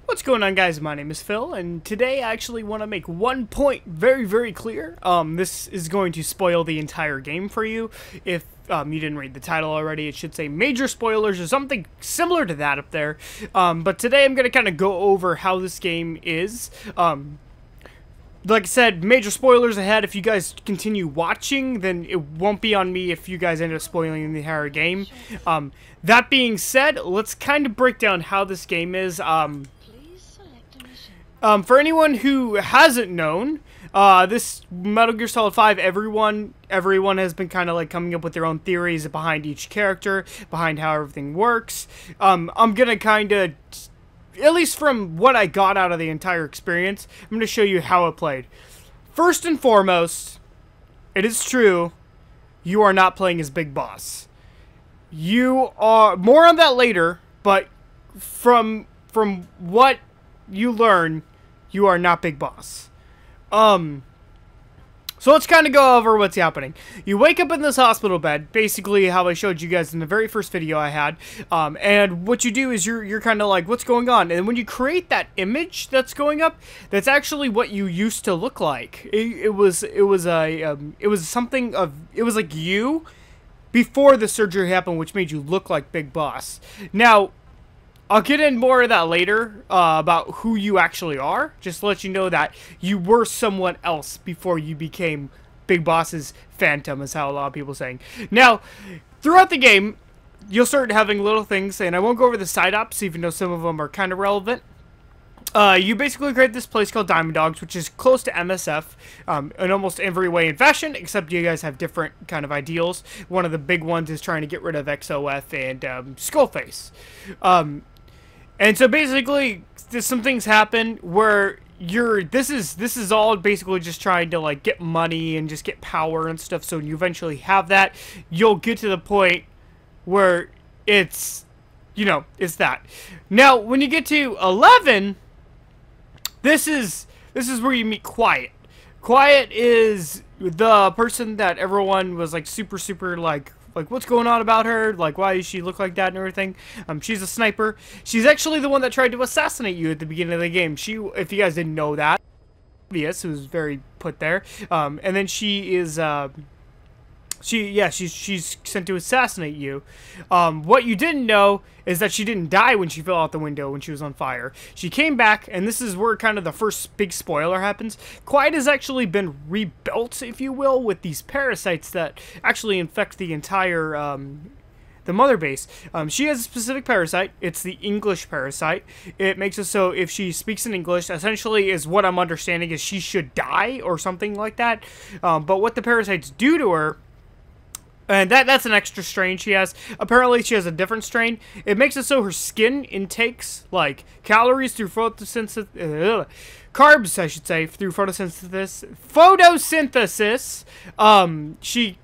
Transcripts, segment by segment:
What's going on, guys? My name is Phil, and today I actually want to make one point very clear. This is going to spoil the entire game for you. If you didn't read the title already, it should say major spoilers or something similar to that up there. But today I'm going to kind of go over how this game is. Like I said, major spoilers ahead. If you guys continue watching, then it won't be on me if you guys end up spoiling the entire game. That being said, let's kind of break down how this game is. For anyone who hasn't known, this Metal Gear Solid 5, everyone has been kind of like coming up with their own theories behind each character, behind how everything works. I'm gonna kind of, at least from what I got out of the entire experience, I'm going to show you how it played. First and foremost, it is true, you are not playing as Big Boss. You are, more on that later, but from what you learn, you are not Big Boss. So let's kind of go over what's happening. You wake up in this hospital bed, basically how I showed you guys in the very first video I had, and what you do is you're kind of like, what's going on? And when you create that image that's going up, that's actually what you used to look like. It was like you before the surgery happened, which made you look like Big Boss. Now, I'll get in more of that later, about who you actually are. Just to let you know that you were someone else before you became Big Boss's phantom, is how a lot of people are saying. Now, throughout the game, you'll start having little things, and I won't go over the side ops, even though some of them are kind of relevant. You basically create this place called Diamond Dogs, which is close to MSF in almost every way and fashion, except you guys have different kind of ideals. One of the big ones is trying to get rid of XOF and Skullface. And so basically, some things happen where this is all basically just trying to like get money and just get power and stuff. So when you eventually have that, you'll get to the point where it's, it's that. Now, when you get to 11, this is where you meet Quiet. Quiet is the person that everyone was like super like what's going on about her, like why does she look like that and everything. She's a sniper. She's actually the one that tried to assassinate you at the beginning of the game. If you guys didn't know that, yes, it was very put there. And then she is she's sent to assassinate you. What you didn't know is that she didn't die when she fell out the window when she was on fire. She came back, and this is where kind of the first big spoiler happens. Quiet has actually been rebuilt, if you will, with these parasites that actually infect the entire the mother base. She has a specific parasite. It's the English parasite. It makes it so if she speaks in English, essentially is what I'm understanding is she should die or something like that. But what the parasites do to her, and that's an extra strain she has. Apparently, she has a different strain. It makes it so her skin intakes, like, calories through photosynthesis... carbs, I should say, through photosynthesis. She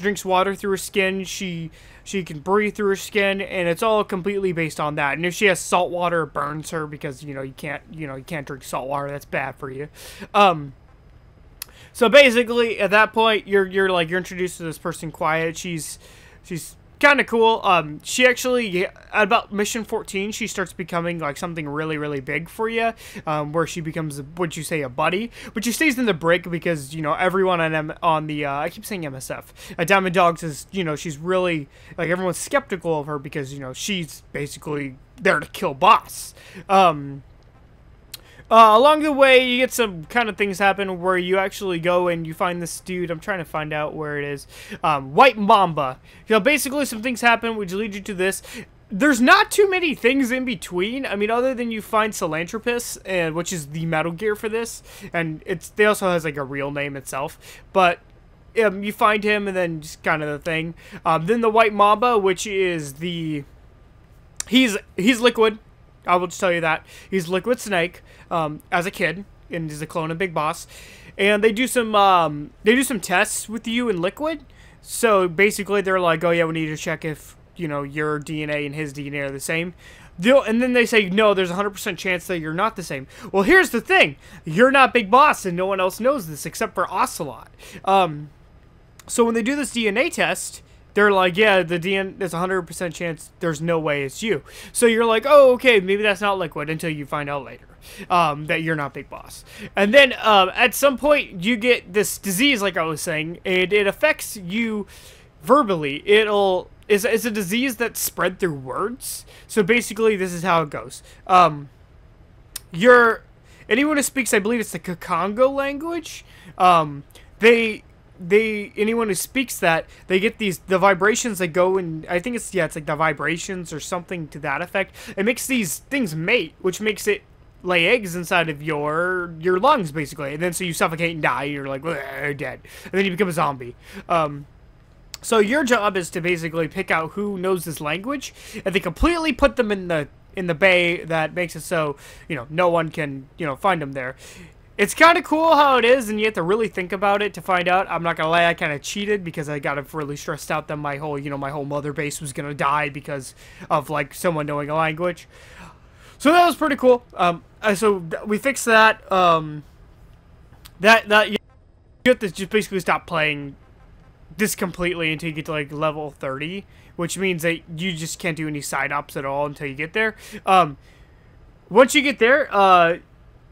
drinks water through her skin. She can breathe through her skin, and it's all completely based on that. And if she has salt water, it burns her because, you can't drink salt water. That's bad for you. So basically, at that point, you're introduced to this person, Quiet. She's kind of cool. She actually, at about mission 14, she starts becoming like something really big for you, where she becomes, would you say, a buddy? But she stays in the break because everyone on the I keep saying MSF. Diamond Dogs is she's really like everyone's skeptical of her because she's basically there to kill Boss. Along the way, you get some kind of things happen where you actually go and you find this dude. I'm trying to find out where it is. White Mamba. Basically some things happen which lead you to this. There's not too many things in between. I mean, other than you find Cilantropus, which is the Metal Gear for this, and they also has like a real name itself. But you find him, and then just kind of the thing. Then the White Mamba, which is he's Liquid. I will just tell you that. He's Liquid Snake, as a kid, and he's a clone of Big Boss. And they do some tests with you in Liquid. So basically they're like, oh yeah, we need to check if, your DNA and his DNA are the same. And then they say, no, there's a 100% chance that you're not the same. Well, here's the thing. You're not Big Boss, and no one else knows this except for Ocelot. So when they do this DNA test, they're like, yeah, the DN, there's a 100% chance there's no way it's you. So you're like, oh, okay, maybe that's not Liquid until you find out later that you're not Big Boss. And then at some point you get this disease, like I was saying, and it affects you verbally. It's a disease that's spread through words. So basically, this is how it goes. Anyone who speaks, I believe it's the Kakongo language. Anyone who speaks that, they get the vibrations that go in. I think it's like the vibrations or something to that effect. It makes these things mate, which makes it lay eggs inside of your lungs, basically. And then so you suffocate and die. You're like, dead, and then you become a zombie. So your job is to basically pick out who knows this language, and they completely put them in the bay that makes it so, no one can, find them there. It's kind of cool how it is, and you have to really think about it to find out. I'm not gonna lie, I kind of cheated because I got really stressed out that my whole mother base was gonna die because of like someone knowing a language. So that was pretty cool. So we fixed that. You have to just basically stop playing this completely until you get to like level 30, which means that you just can't do any side ops at all until you get there. Once you get there,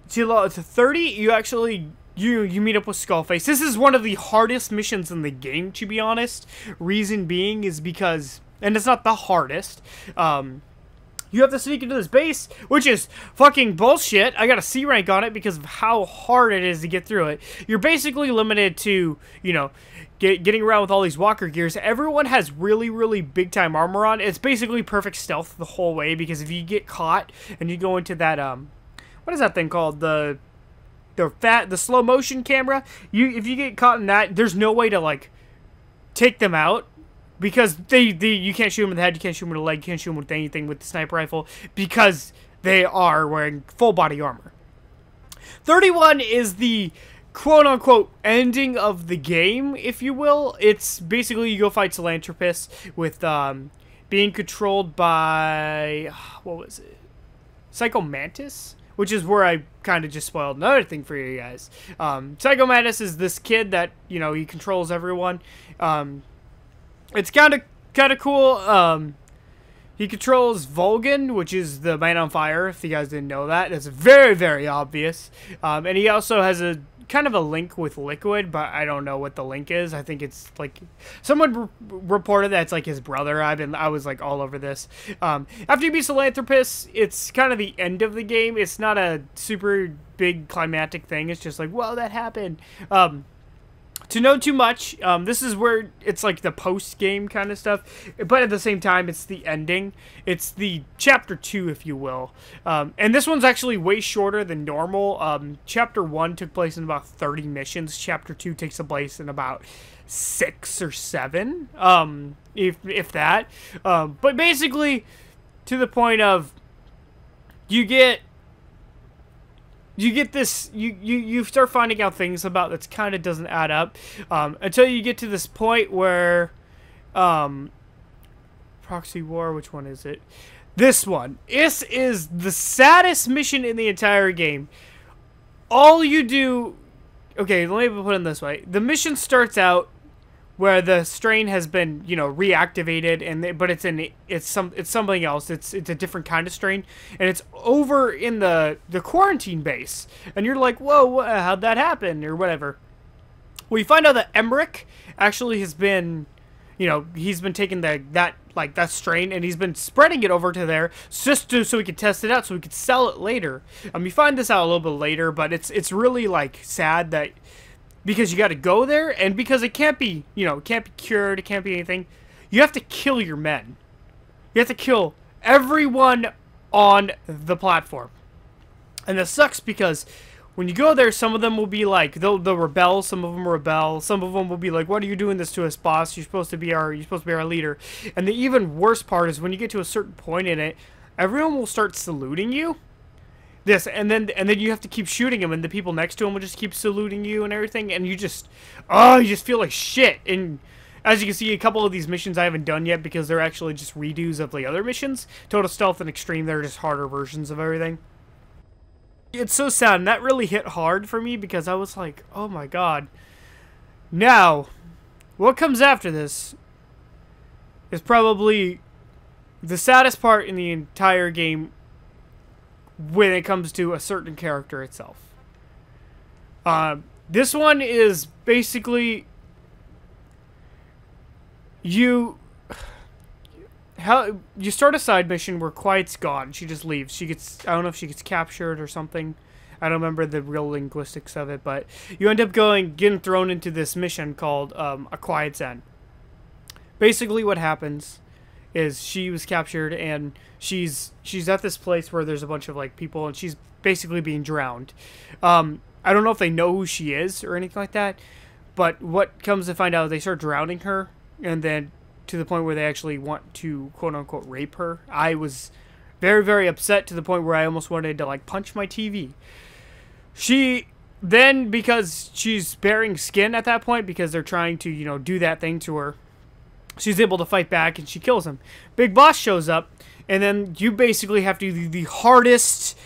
to 30, you actually you meet up with Skullface. This is one of the hardest missions in the game, to be honest. Reason being is because, and it's not the hardest, you have to sneak into this base, which is fucking bullshit. I got a C rank on it because of how hard it is to get through it. You're basically limited to, getting around with all these walker gears. Everyone has really, really big time armor on. It's basically perfect stealth the whole way, because if you get caught and you go into that, what is that thing called? The slow motion camera. If you get caught in that, there's no way to like take them out. Because you can't shoot them in the head, you can't shoot them in the leg, you can't shoot them with anything with the sniper rifle, because they are wearing full body armor. 31 is the quote-unquote ending of the game, if you will. It's basically you go fight Salanthropus with being controlled by, what was it? Psycho Mantis? Which is where I kind of just spoiled another thing for you guys. Psycho Mantis is this kid that, he controls everyone. It's kind of cool. He controls Volgan, which is the Man on Fire, if you guys didn't know that. It's very, very obvious. And he also has a kind of a link with Liquid, but I don't know what the link is. I think it's like someone reported that it's like his brother. I was like all over this. After you beat Salanthropus, it's kind of the end of the game. It's not a super big climactic thing. It's just like, well, that happened. To know too much, this is where it's like the post-game kind of stuff, but at the same time, it's the ending. It's the Chapter 2, if you will. And this one's actually way shorter than normal. Chapter 1 took place in about 30 missions. Chapter 2 takes place in about 6 or 7, if that. But basically, to the point of, you get this, you start finding out things about that kind of doesn't add up, until you get to this point where, Proxy War, which one is it? This one. This is the saddest mission in the entire game. All you do, okay, let me put it this way. The mission starts out where the strain has been, reactivated, but it's something else. It's a different kind of strain, and it's over in the quarantine base, and you're like, whoa, how'd that happen, or whatever. Well, you find out that Emmerich actually has been, he's been taking that strain, and he's been spreading it over to there just so we could test it out, so we could sell it later. You find this out a little bit later, but it's really like sad that. Because you got to go there, and because it can't be, it can't be cured, it can't be anything. You have to kill your men. You have to kill everyone on the platform. And that sucks because when you go there, some of them will be like, they'll rebel, some of them rebel, some of them will be like, what are you doing this to us, boss? You're supposed to be our leader. And the even worse part is when you get to a certain point in it, everyone will start saluting you. This, and then you have to keep shooting him, and the people next to him will just keep saluting you and everything, and you just feel like shit. And as you can see, a couple of these missions I haven't done yet because they're actually just redos of the other missions. Total Stealth and Extreme, they're just harder versions of everything. It's so sad, and that really hit hard for me because I was like, oh my god. Now, what comes after this? is probably the saddest part in the entire game when it comes to a certain character itself. This one is basically you start a side mission where Quiet's gone. She just leaves. She gets, I don't know if she gets captured or something. I don't remember the real linguistics of it, but you end up getting thrown into this mission called A Quiet's End. Basically what happens is she was captured, and she's at this place where there's a bunch of like people, and she's basically being drowned. I don't know if they know who she is or anything like that, but what comes to find out, they start drowning her, and then to the point where they actually want to quote-unquote rape her. I was very, very upset to the point where I almost wanted to like punch my TV. She then, because she's bearing skin at that point, because they're trying to, you know, do that thing to her, she's able to fight back, and she kills him. Big Boss shows up, and then you basically have to do the hardest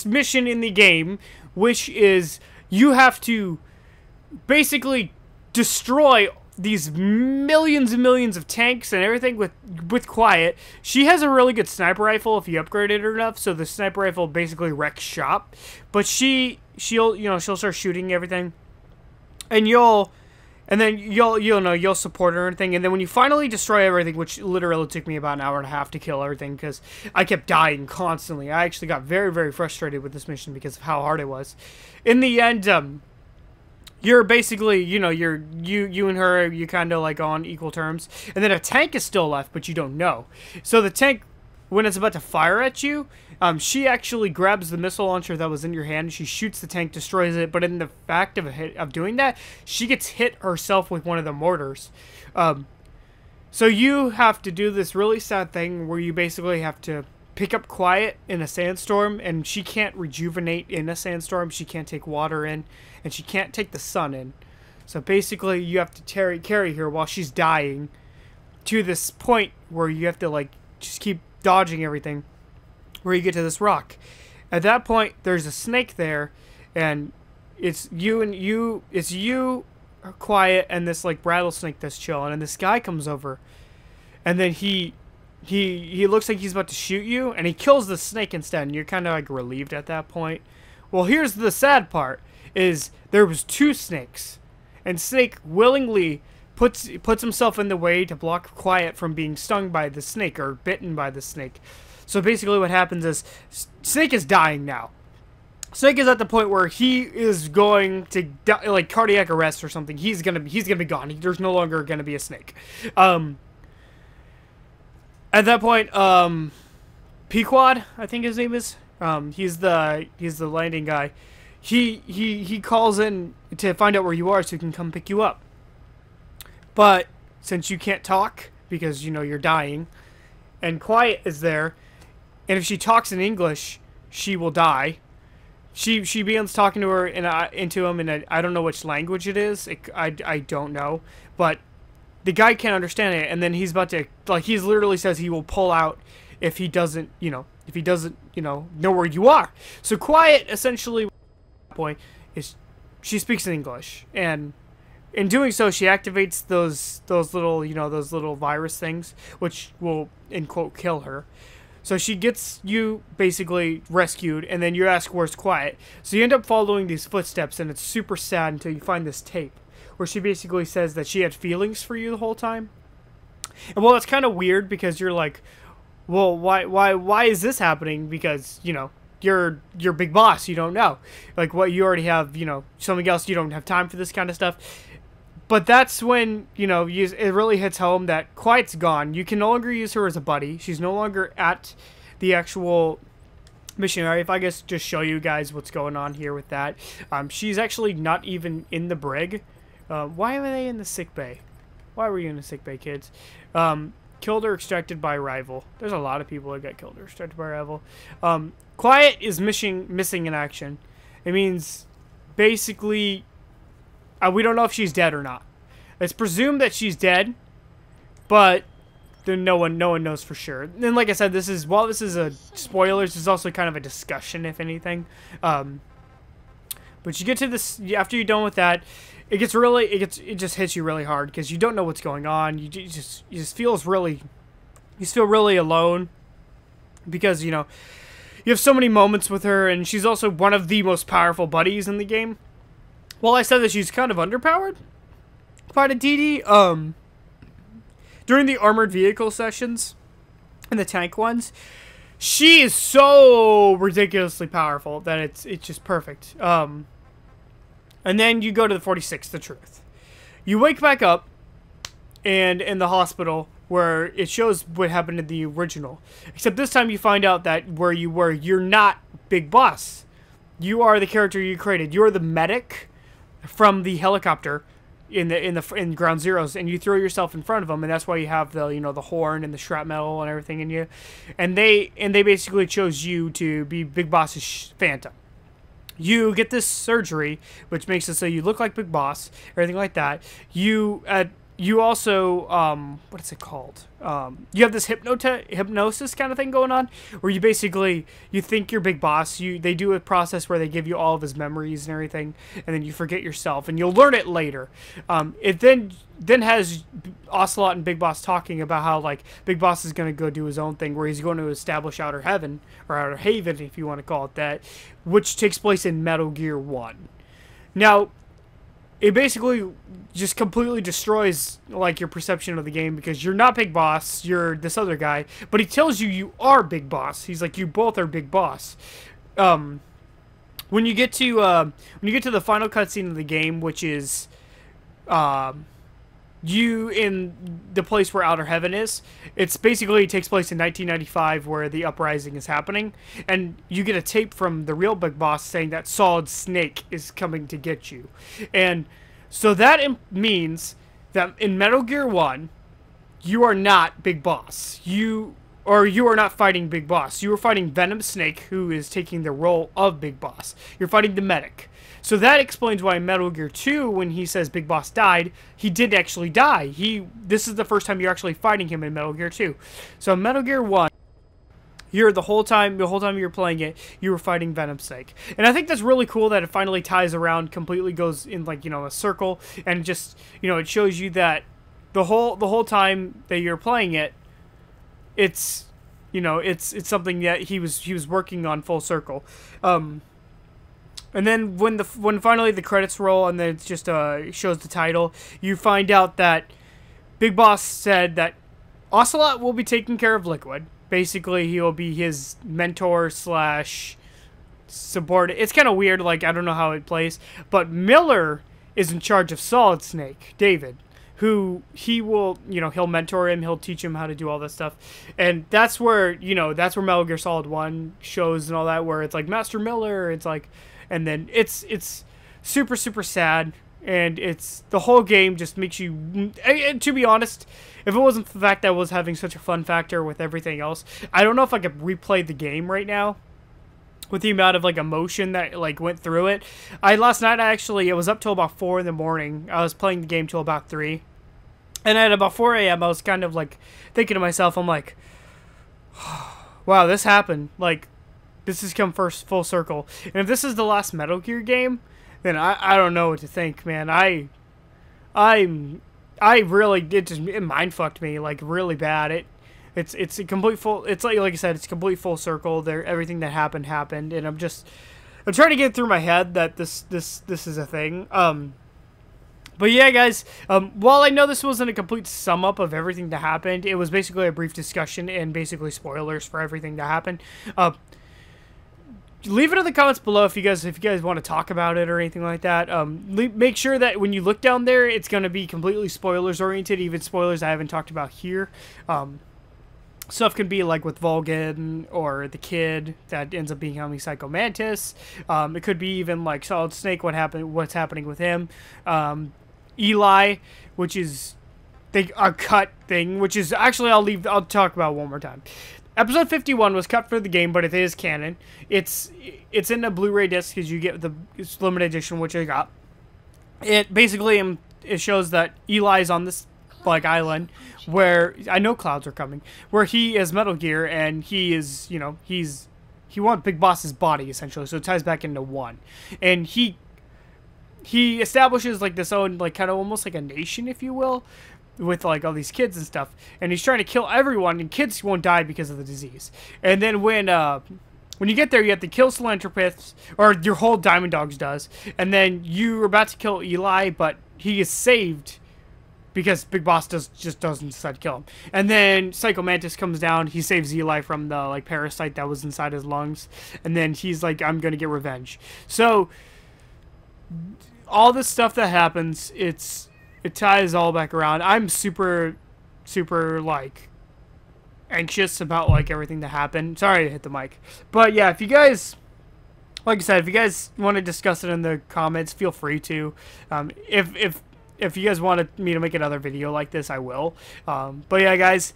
mission in the game, which is you have to basically destroy these millions and millions of tanks and everything with Quiet. She has a really good sniper rifle if you upgrade it enough, so the sniper rifle basically wrecks shop. But she'll start shooting everything, and you'll support her and everything. And then when you finally destroy everything, which literally took me about an hour and a half to kill everything because I kept dying constantly. I actually got very, very frustrated with this mission because of how hard it was. In the end, you're basically, you and her, you kind of like on equal terms. And then a tank is still left, but you don't know. So the tank, when it's about to fire at you, she actually grabs the missile launcher that was in your hand. She shoots the tank, destroys it. But in the fact of doing that, she gets hit herself with one of the mortars. So you have to do this really sad thing where you basically have to pick up Quiet in a sandstorm, and she can't rejuvenate in a sandstorm. She can't take water in, and she can't take the sun in. So basically, you have to carry her while she's dying to this point where you have to like just keep dodging everything, where you get to this rock. At that point, there's a snake there, and it's you, Quiet, and this like rattlesnake that's chilling. And this guy comes over, and then he looks like he's about to shoot you, and he kills the snake instead, and you're kind of like relieved at that point. Well, here's the sad part, is there was two snakes, and Snake willingly puts himself in the way to block Quiet from being stung by the snake or bitten by the snake. So basically what happens is Snake is dying now. Snake is at the point where he is going to die, like cardiac arrest or something. He's gonna be gone. There's no longer gonna be a snake. At that point, Pequod, I think his name is. He's the landing guy. He calls in to find out where you are so he can come pick you up. But since you can't talk because you're dying, and Quiet is there, and if she talks in English, she will die. She begins talking to her into him in I don't know which language it is. I don't know, but the guy can't understand it, and then he's about to, like, he literally says he will pull out if he doesn't know where you are. So Quiet, essentially, at that point, she speaks in English, and in doing so, she activates those little virus things, which will, in quote, kill her. So she gets you basically rescued, and then you ask where's Quiet. So you end up following these footsteps, and it's super sad until you find this tape where she basically says that she had feelings for you the whole time. And well, it's kind of weird because you're like, well, why is this happening? Because, you're Big Boss, you don't know. Like, what, you already have, something else, you don't have time for this kind of stuff. But that's when, it really hits home that Quiet's gone. You can no longer use her as a buddy. She's no longer at the actual missionary. If I guess just show you guys what's going on here with that. She's actually not even in the brig. Why are they in the sick bay? Why were you in the sick bay, kids? Killed or extracted by rival. There's a lot of people that got killed or extracted by rival. Quiet is missing in action. It means basically we don't know if she's dead or not. It's presumed that she's dead, but no one knows for sure. And like I said, while this is a spoilers, this is also kind of a discussion, if anything. But you get to this after you're done with that. it just hits you really hard because you don't know what's going on. You just feels really, you just feel really alone because, you know, you have so many moments with her, and she's also one of the most powerful buddies in the game. Well, I said that she's kind of underpowered by the DD. During the armored vehicle sessions and the tank ones, she is so ridiculously powerful that it's just perfect. And then you go to the 46, the truth. You wake back up, and in the hospital, where it shows what happened in the original. Except this time you find out that where you were, you're not Big Boss. You are the character you created. You're the medic from the helicopter in Ground Zeroes, and you throw yourself in front of them, and that's why you have the, you know, the horn and the shrapnel and everything in you. And they basically chose you to be Big Boss's Phantom. You get this surgery, which makes it so you look like Big Boss, everything like that. You also, what is it called? You have this hypnosis kind of thing going on, where you basically, you think you're Big Boss. They do a process where they give you all of his memories and everything, and then you forget yourself, and you'll learn it later. It then has Ocelot and Big Boss talking about how, like, Big Boss is going to go do his own thing, where he's going to establish Outer Heaven, or Outer Haven, if you want to call it that, which takes place in Metal Gear 1. Now, it basically just completely destroys, like, your perception of the game, because you're not Big Boss, you're this other guy, but he tells you you are Big Boss. He's like, you both are Big Boss. When you get to the final cutscene of the game, which is you in the place where Outer Heaven is, it's basically, it takes place in 1995, where the uprising is happening, and you get a tape from the real Big Boss saying that Solid Snake is coming to get you. And so that means that in Metal Gear 1, you are not Big Boss. You are not fighting Big Boss. You are fighting Venom Snake, who is taking the role of Big Boss. You're fighting the medic. So that explains why in Metal Gear 2, when he says Big Boss died, he did actually die. This is the first time you're actually fighting him in Metal Gear 2. So in Metal Gear 1, the whole time you're playing it, you were fighting Venom Snake. And I think that's really cool that it finally ties around, completely goes in, like, you know, a circle, and just, you know, it shows you that the whole time that you're playing it, it's, you know, it's something that he was working on full circle. And then when finally the credits roll, and then it just shows the title, you find out that Big Boss said that Ocelot will be taking care of Liquid. Basically, he will be his mentor slash subordinate. It's kind of weird, like, I don't know how it plays, but Miller is in charge of Solid Snake, David, who he will, you know, he'll mentor him, he'll teach him how to do all this stuff. And that's where, you know, that's where Metal Gear Solid 1 shows and all that, where it's like Master Miller, it's like, and then it's super, super sad, and it's, the whole game just makes you, and to be honest, if it wasn't for the fact that I was having such a fun factor with everything else, I don't know if I could replay the game right now with the amount of, like, emotion that, like, went through it. Last night, it was up till about 4 in the morning. I was playing the game till about 3. And at about 4 a.m., I was kind of, like, thinking to myself, I'm like, wow, this happened. Like, this has come full circle. And if this is the last Metal Gear game, then I don't know what to think, man. I really, it mind fucked me, like, really bad. It's a complete it's like I said, it's complete full circle. Everything that happened, and I'm trying to get through my head that this is a thing. But yeah, guys, while I know this wasn't a complete sum up of everything that happened, it was basically a brief discussion and basically spoilers for everything that happened. Leave it in the comments below if you guys want to talk about it or anything like that. Make sure that when you look down there, it's going to be completely spoilers oriented, even spoilers I haven't talked about here. Stuff can be like with Volgin or the kid that ends up becoming Psycho Mantis. It could be even like Solid Snake, what's happening with him. Eli, which is a cut thing, which is actually I'll talk about one more time. Episode 51 was cut for the game, but it is canon. It's in a Blu-ray disc because you get it's limited edition, which I got. It basically it shows that Eli's on this, like, island where I know clouds are coming, where he is Metal Gear, and he is, you know, he wants Big Boss's body essentially, so it ties back into one, and he establishes like this own like kind of almost like a nation, if you will, with like all these kids and stuff, and he's trying to kill everyone, and kids won't die because of the disease. And then when you get there, you have to kill Salanthropus, or your whole Diamond Dogs does, and then you're about to kill Eli, but he is saved because Big Boss just doesn't decide to kill him. And then Psycho Mantis comes down, he saves Eli from the like parasite that was inside his lungs, and then he's like, I'm gonna get revenge. So all this stuff that happens, it ties all back around. I'm super like anxious about like everything that happened. Sorry to hit the mic, but yeah, if you guys, like I said, if you guys want to discuss it in the comments, feel free to. If you guys wanted me to make another video like this, I will. But yeah, guys,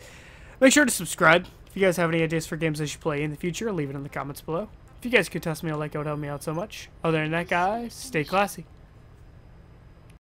make sure to subscribe. If you guys have any ideas for games I should play in the future, leave it in the comments below. If you guys could test me a like, it would help me out so much. Other than that, guys, stay classy.